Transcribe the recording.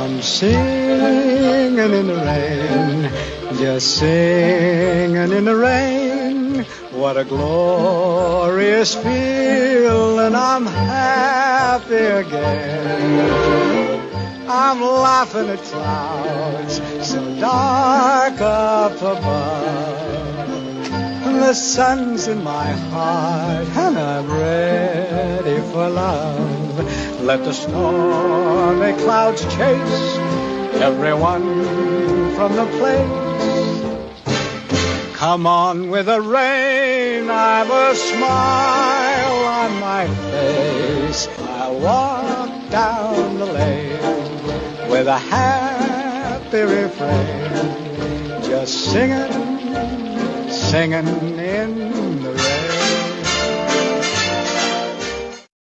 I'm singing in the rain, just singing in the rain. What a glorious feeling, I'm happy again. I'm laughing at clouds so dark up above. The sun's in my heart and I'm ready for love. Let the stormy clouds chase everyone from the place. Come on with the rain, I've a smile on my face. I'll walk down the lane with a happy refrain, just singing in